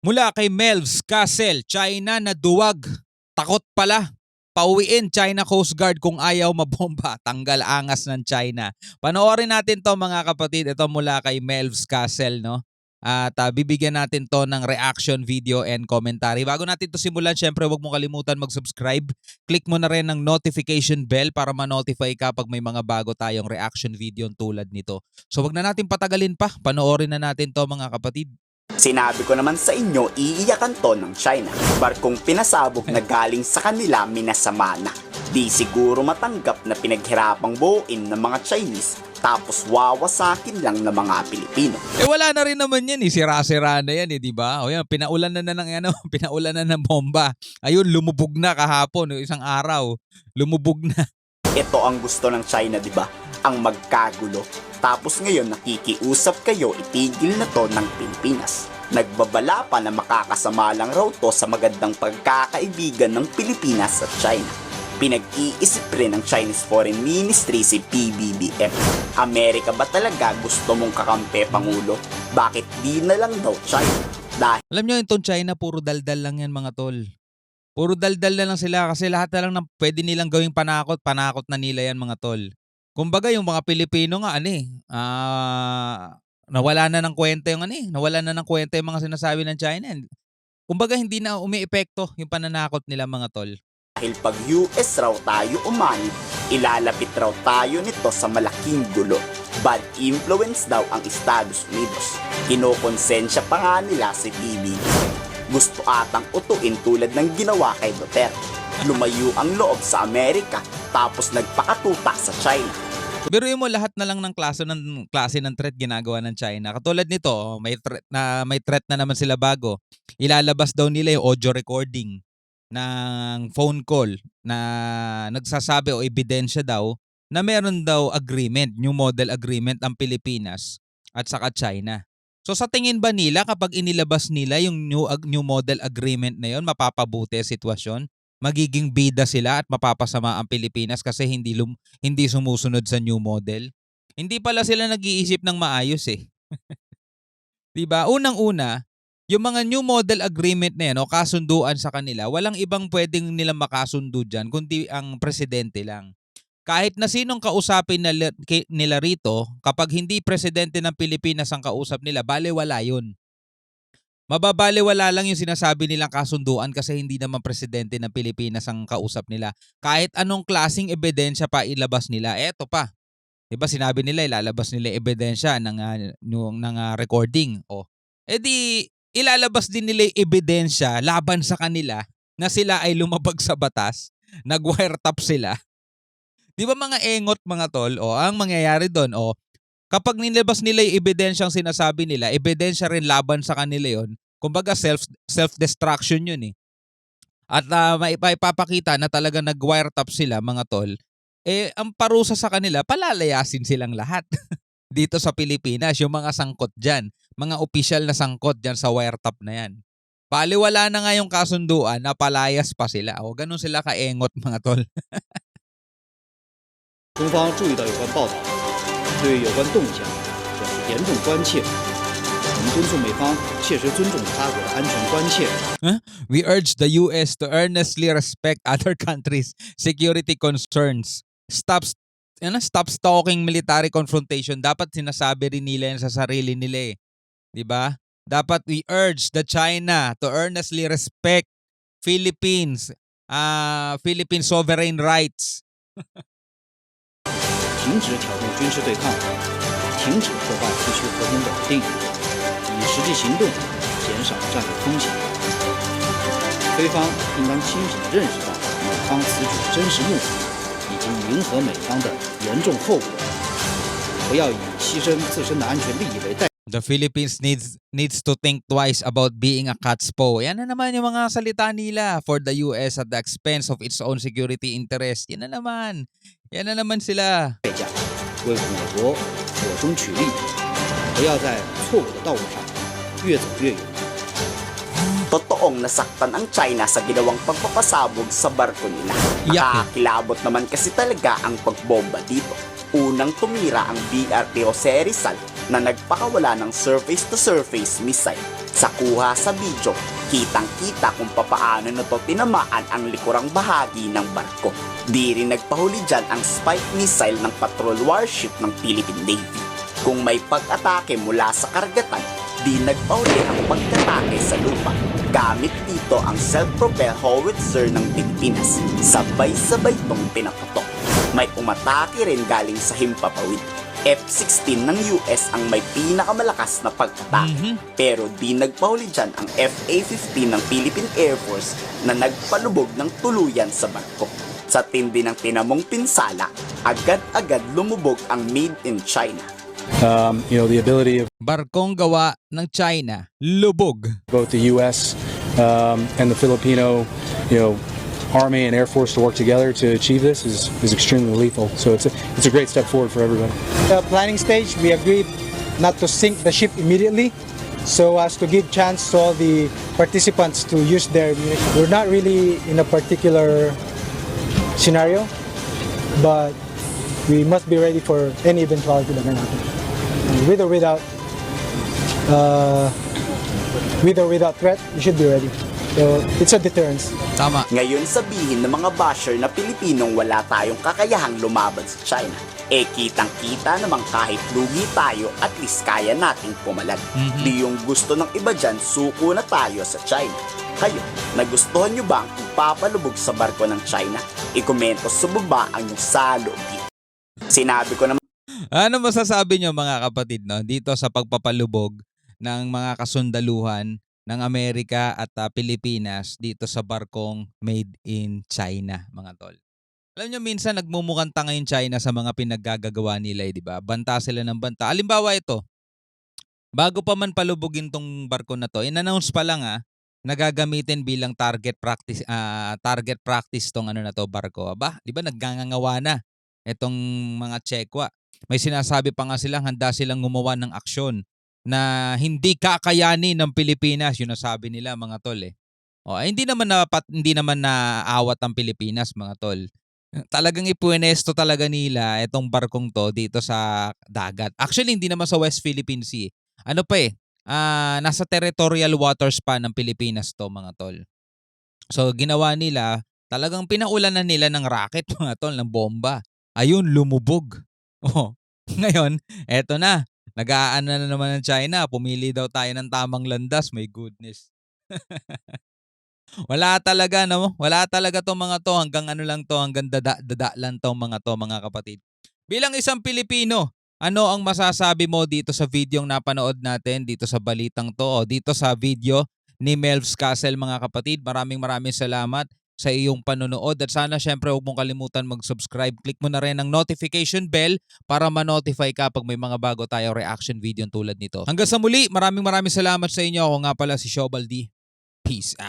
Mula kay Melvs Castle, China na duwag. Takot pala. Pauwiin China Coast Guard kung ayaw mabomba. Tanggal angas ng China. Panoorin natin to mga kapatid. Ito mula kay Melvs Castle, no? At bibigyan natin to ng reaction video and commentary. Bago natin to simulan, syempre huwag mo kalimutan mag-subscribe. Click mo na rin ng notification bell para ma-notify ka pag may mga bago tayong reaction video tulad nito. So wag na natin patagalin pa. Panoorin na natin to mga kapatid. Sinabi ko naman sa inyo, iiyakan to ng China. Barkong pinasabog na galing sa kanila minasama na. Di siguro matanggap na pinaghirapang buuin ng mga Chinese tapos wawasakin lang ng mga Pilipino. Wala na rin naman yan eh. Sira-sira na yan eh, di ba? O yan, pinaulan na ng pinaulan na ng bomba. Ayun, lumubog na kahapon, isang araw. Lumubog na. Ito ang gusto ng China, di ba? Ang magkagulo. Tapos ngayon nakikiusap kayo itigil na to ng Pilipinas. Nagbabala pa na makakasama lang raw to sa magandang pagkakaibigan ng Pilipinas at China. Pinag-iisip rin ng Chinese Foreign Ministry si PBBM. Amerika ba talaga gusto mong kakampi, Pangulo? Bakit di na lang daw China? Dahil Alam nyo, itong China, puro daldal lang yan mga tol. Puro daldal na lang sila kasi lahat na lang ng pwede nilang gawing panakot na nila yan mga tol. Kumbaga yung mga Pilipino nga nawala na ng kwenta yung nawala na ng kwenta yung mga sinasabi ng China. Kumbaga hindi na umiepekto yung pananakot nila mga tol. pag US raw tayo umanib, ilalapit raw tayo nito sa malaking gulo. Bad influence daw ang Estados Unidos. Kinokonsensya pa nga nila si PBB. Gusto atang utuin tulad ng ginawa kay Duterte. Lumayo ang loob sa Amerika tapos nagpakatuta sa China. Biruin mo lahat na lang ng klase ng threat ginagawa ng China. Katulad nito, may threat na naman sila bago. Ilalabas daw nila yung audio recording ng phone call na nagsasabi o ebidensya daw na meron daw agreement, new model agreement ang Pilipinas at saka China. So sa tingin ba nila kapag inilabas nila yung new model agreement na yon, mapapabuti ang sitwasyon? Magiging bida sila at mapapasama ang Pilipinas kasi hindi sumusunod sa new model? Hindi pala sila nag-iisip ng maayos eh. 'Di ba? Unang-una, yung mga new model agreement na yan o kasunduan sa kanila, walang ibang pwedeng nilang makasundo dyan kundi ang presidente lang. Kahit na sinong kausapin nila rito, kapag hindi presidente ng Pilipinas ang kausap nila, balewala yun. Mababalewala lang yung sinasabi nilang kasunduan kasi hindi naman presidente ng Pilipinas ang kausap nila. Kahit anong klaseng ebidensya pa ilabas nila, eto pa. Diba sinabi nila ilalabas nila ebidensya ng recording. O, edi ilalabas din nila yung ebidensya laban sa kanila na sila ay lumabag sa batas, nag-wiretap sila. Di ba mga engot mga tol? O, ang mangyayari doon, kapag nilabas nila yung ebidensyang sinasabi nila, ebidensya rin laban sa kanila yon. Kumbaga self-destruction yun eh. At maipapakita na talaga nag-wiretap sila mga tol, ang parusa sa kanila, palalayasin silang lahat. Dito sa Pilipinas, yung mga sangkot dyan, mga opisyal na sangkot dyan sa wiretap na yan. Baliwala na nga yung kasunduan na palayas pa sila. O ganun sila kaengot mga tol. 中方注意到有关报道，对有关动向表示严重关切。我们敦促美方切实尊重他国的安全关切。 We urge the US to earnestly respect other countries' security concerns. Stop stalking military confrontation. Dapat sinasabi rin nila yan sa sarili nila eh. 'Di ba? Dapat we urge the China to earnestly respect Philippine sovereign rights. 停止挑动军事对抗，停止破坏地区和平稳定，以实际行动减少战略风险。菲方应当清醒地认识到美方此举的真实目的以及迎合美方的严重后果，不要以牺牲自身的安全利益为代价。 The Philippines needs to think twice about being a cat's paw. Yan na naman yung mga salita nila for the US at the expense of its own security interest. Yan na naman. Yan na naman sila. 为我国火中取栗，不要在错误的道路上越走越远。 Totoong nasaktan ang China sa ginawang pagpapasabog sa barko nila. Nakakilabot naman kasi talaga ang pagbomba dito. Unang tumira ang BRP Jose Rizal na nagpakawala ng surface-to-surface missile. Sa kuha sa video, kitang-kita kung papaano na to tinamaan ang likurang bahagi ng barko. Di rin nagpahuli dyan ang spike missile ng patrol warship ng Philippine Navy. Kung may pag-atake mula sa karagatan, di nagpahuli ang pag-atake sa lupa. Gamit dito ang self-propelled howitzer ng Pilipinas. Sabay-sabay tong pinaputok. May umatake rin galing sa himpapawid. F-16 ng US ang may pinakamalakas na pag-atake. Pero di nagpahuli dyan ang FA-15 ng Philippine Air Force na nagpalubog ng tuluyan sa barko. Sa tindi ng tinamong pinsala, agad-agad lumubog ang Made in China. The ability of Barkong gawa ng China, lubog. both the U.S. And the Filipino, Army and Air Force to work together to achieve this is extremely lethal. So it's a great step forward for everybody. The planning stage, we agreed not to sink the ship immediately so as to give chance to all the participants to use their munitions. We're not really in a particular scenario, but we must be ready for any eventuality that can happen. With or without threat, you should be ready. So it's a deterrence. Tama. Ngayon sabihin ng mga basher na Pilipinong wala tayong kakayahang lumaban sa China. Kitang-kita naman kahit lugi tayo, at least kaya nating pumalag. Di yung gusto ng iba dyan, suko na tayo sa China. Kayo, nagustuhan nyo ba ang ipapalubog sa barko ng China? I-komento sa baba ang yung salo dito. Sinabi ko naman Ano masasabi nyo mga kapatid dito sa pagpapalubog ng mga kasundaluhan ng Amerika at Pilipinas dito sa barkong made in China, mga tol? Alam nyo, minsan nagmumukhang tanga yung China sa mga pinaggagawa nila, di ba? Banta sila ng banta. Halimbawa ito, bago pa man palubugin tong barko na to, in-announce pa lang na gagamitin bilang target practice tong barko. Aba, di ba naggangangawa na itong mga Chekwa. May sinasabi pa nga silang handa silang gumawa ng aksyon na hindi kakayanin ng Pilipinas. Yun ang sabi nila, mga tol hindi naman naawat ang Pilipinas, mga tol. Talagang ipuenesto talaga nila itong barkong to dito sa dagat. Actually, hindi naman sa West Philippine Sea. Nasa territorial waters pa ng Pilipinas to, mga tol. So, ginawa nila, talagang pinaulanan nila ng rocket, mga tol, ng bomba. Ayun, lumubog. Ngayon, eto na. Nag-aano na naman ng China. Pumili daw tayo ng tamang landas. My goodness. Wala talaga, Wala talaga to, mga to. Hanggang hanggang dada lang to, mga kapatid. Bilang isang Pilipino, ano ang masasabi mo dito sa videong napanood natin, dito sa balitang to, o dito sa video ni Melvs Castle, mga kapatid? Maraming salamat sa iyong panonood, at sana syempre huwag mong kalimutan mag-subscribe. Click mo na rin ang notification bell para ma-notify ka pag may mga bago tayo reaction video tulad nito. Hanggang sa muli, maraming salamat sa inyo. Ako nga pala si Shobaldi. Peace out.